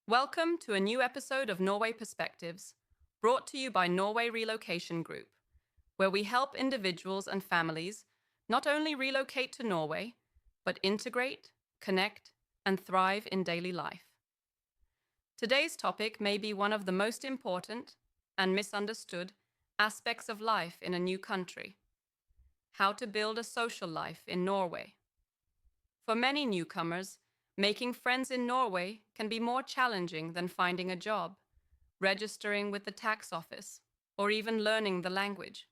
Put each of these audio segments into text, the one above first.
Welcome to a new episode of Norway Perspectives, brought to you by Norway Relocation Group, where we help individuals and families not only relocate to Norway, but integrate, connect, and thrive in daily life. Today's topic may be one of the most important and misunderstood aspects of life in a new country: how to build a social life in Norway. For many newcomers, making friends in Norway can be more challenging than finding a job, registering with the tax office, or even learning the language.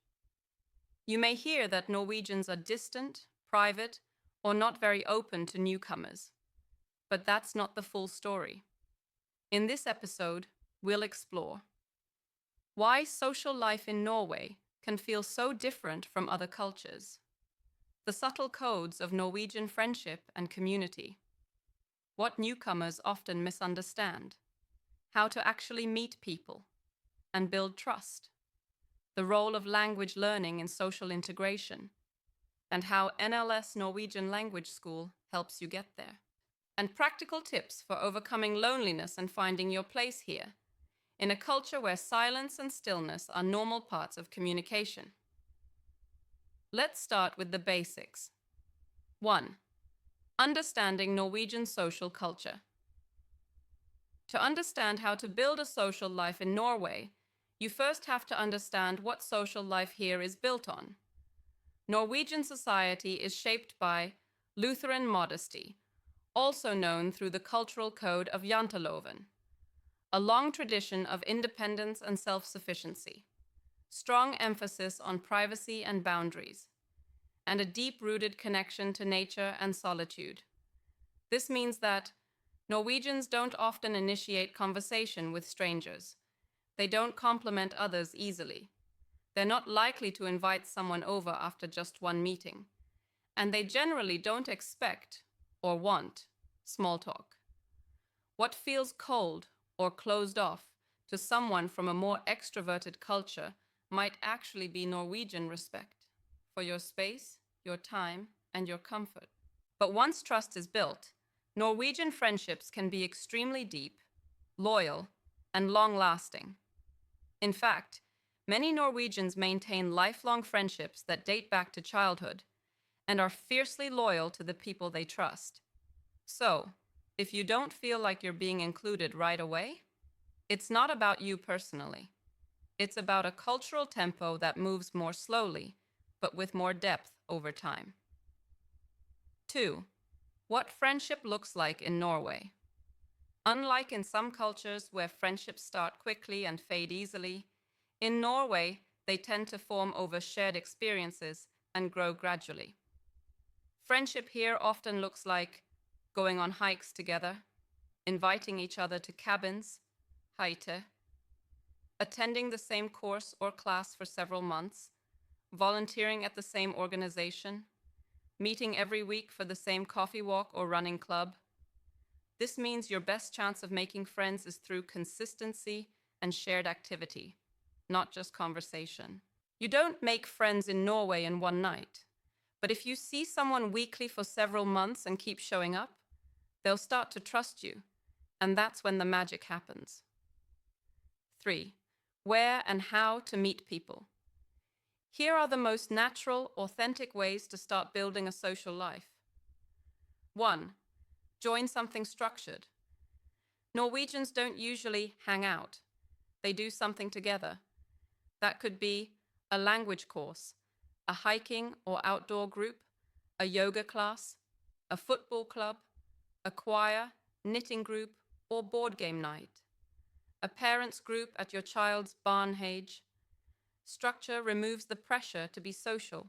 You may hear that Norwegians are distant, private, or not very open to newcomers, but that's not the full story. In this episode, we'll explore why social life in Norway can feel so different from other cultures, the subtle codes of Norwegian friendship and community, what newcomers often misunderstand, how to actually meet people and build trust, the role of language learning in social integration, and how NLS Norwegian Language School helps you get there, and practical tips for overcoming loneliness and finding your place here, in a culture where silence and stillness are normal parts of communication. Let's start with the basics. 1. Understanding Norwegian social culture. To understand how to build a social life in Norway, you first have to understand what social life here is built on. Norwegian society is shaped by Lutheran modesty, also known through the cultural code of Janteloven, a long tradition of independence and self-sufficiency, strong emphasis on privacy and boundaries, and a deep-rooted connection to nature and solitude. This means that Norwegians don't often initiate conversation with strangers. They don't compliment others easily. They're not likely to invite someone over after just one meeting. And they generally don't expect or want small talk. What feels cold or closed off to someone from a more extroverted culture might actually be Norwegian respect for your space, your time, and your comfort. But once trust is built, Norwegian friendships can be extremely deep, loyal, and long-lasting. In fact, many Norwegians maintain lifelong friendships that date back to childhood and are fiercely loyal to the people they trust. So, if you don't feel like you're being included right away, it's not about you personally. It's about a cultural tempo that moves more slowly, but with more depth over time. 2. What friendship looks like in Norway. Unlike in some cultures where friendships start quickly and fade easily, in Norway they tend to form over shared experiences and grow gradually. Friendship here often looks like going on hikes together, inviting each other to cabins, hytte, attending the same course or class for several months, volunteering at the same organization, meeting every week for the same coffee walk or running club. This means your best chance of making friends is through consistency and shared activity, not just conversation. You don't make friends in Norway in one night, but if you see someone weekly for several months and keep showing up, they'll start to trust you, and that's when the magic happens. 3. Where and how to meet people. Here are the most natural, authentic ways to start building a social life. 1. Join something structured. Norwegians don't usually hang out. They do something together. That could be a language course, a hiking or outdoor group, a yoga class, a football club, a choir, knitting group, or board game night. A parents' group at your child's barnhage. Structure removes the pressure to be social,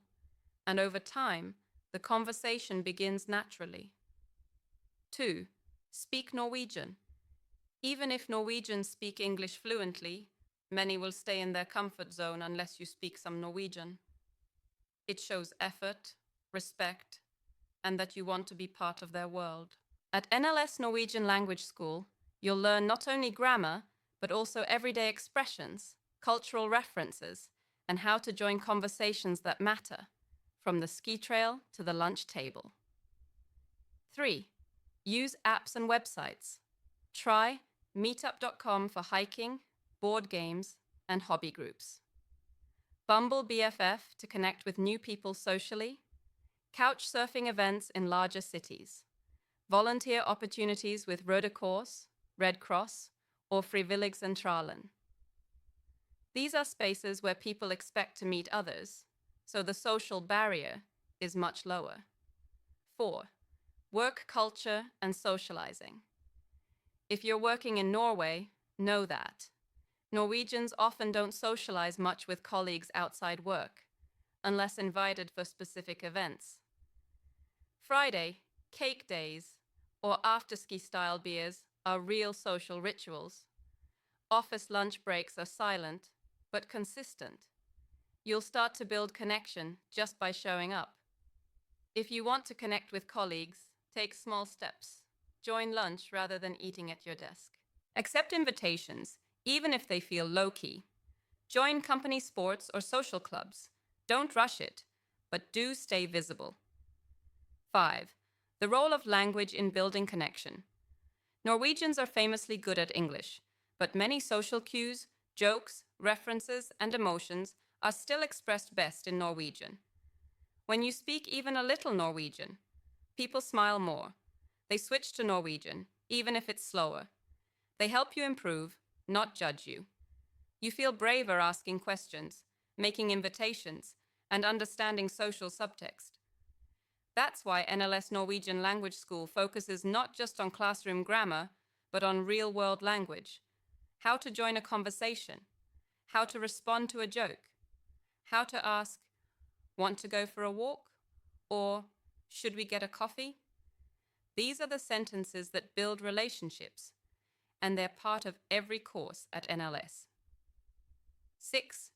and over time, the conversation begins naturally. 2. Speak Norwegian. Even if Norwegians speak English fluently, many will stay in their comfort zone unless you speak some Norwegian. It shows effort, respect, and that you want to be part of their world. At NLS Norwegian Language School, you'll learn not only grammar, but also everyday expressions, cultural references, and how to join conversations that matter, from the ski trail to the lunch table. 3. Use apps and websites. Try meetup.com for hiking, board games, and hobby groups. Bumble BFF to connect with new people socially, couch surfing events in larger cities, volunteer opportunities with Røde Kors, Red Cross, or Frivilligsentralen. These are spaces where people expect to meet others, so the social barrier is much lower. 4. Work culture and socializing. If you're working in Norway, know that. Norwegians often don't socialize much with colleagues outside work, unless invited for specific events. Friday, cake days, or afterski-style beers are real social rituals. Office lunch breaks are silent, but consistent. You'll start to build connection just by showing up. If you want to connect with colleagues, take small steps. Join lunch rather than eating at your desk. Accept invitations, even if they feel low-key. Join company sports or social clubs. Don't rush it, but do stay visible. 5. The role of language in building connection. Norwegians are famously good at English, but many social cues, jokes, references, and emotions are still expressed best in Norwegian. When you speak even a little Norwegian, people smile more. They switch to Norwegian, even if it's slower. They help you improve, not judge you. You feel braver asking questions, making invitations, and understanding social subtext. That's why NLS Norwegian Language School focuses not just on classroom grammar, but on real-world language. How to join a conversation, how to respond to a joke, how to ask, "Want to go for a walk?" or "Should we get a coffee?" These are the sentences that build relationships, and they're part of every course at NLS. 6.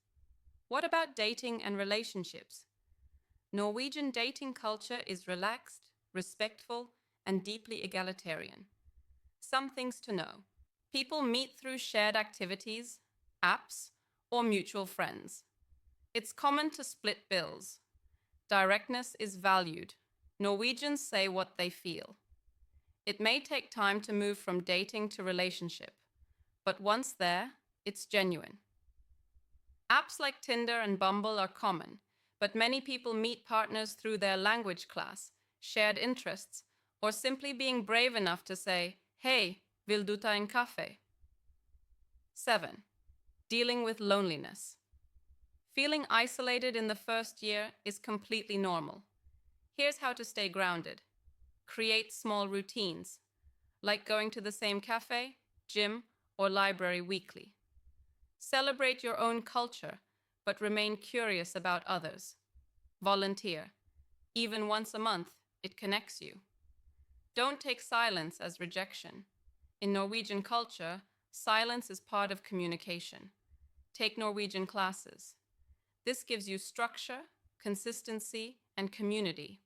What about dating and relationships? Norwegian dating culture is relaxed, respectful, and deeply egalitarian. Some things to know. People meet through shared activities, apps, or mutual friends. It's common to split bills. Directness is valued. Norwegians say what they feel. It may take time to move from dating to relationship, but once there, it's genuine. Apps like Tinder and Bumble are common, but many people meet partners through their language class, shared interests, or simply being brave enough to say, "Hey, vil du ta en kaffe?" 7. Dealing with loneliness. Feeling isolated in the first year is completely normal. Here's how to stay grounded. Create small routines, like going to the same cafe, gym, or library weekly. Celebrate your own culture, but remain curious about others. Volunteer. Even once a month, it connects you. Don't take silence as rejection. In Norwegian culture, silence is part of communication. Take Norwegian classes. This gives you structure, consistency, and community,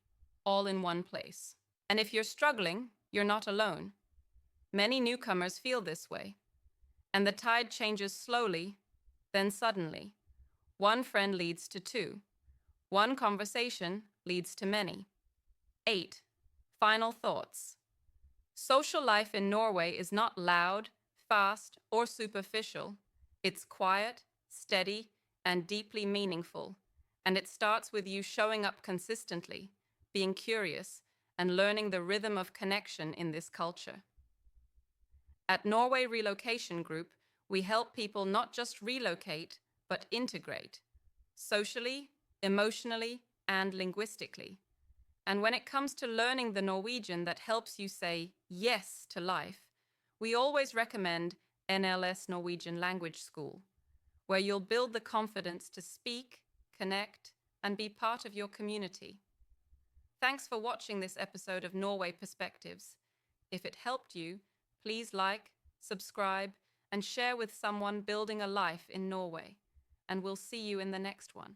all in one place. And if you're struggling, you're not alone. Many newcomers feel this way. And the tide changes slowly, then suddenly. One friend leads to two. One conversation leads to many. 8. Final thoughts. Social life in Norway is not loud, fast, or superficial. It's quiet, steady, and deeply meaningful. And it starts with you showing up consistently, being curious, and learning the rhythm of connection in this culture. At Norway Relocation Group, we help people not just relocate, but integrate, socially, emotionally, and linguistically. And when it comes to learning the Norwegian that helps you say yes to life, we always recommend NLS Norwegian Language School, where you'll build the confidence to speak, connect, and be part of your community. Thanks for watching this episode of Norway Perspectives. If it helped you, please like, subscribe, and share with someone building a life in Norway. And we'll see you in the next one.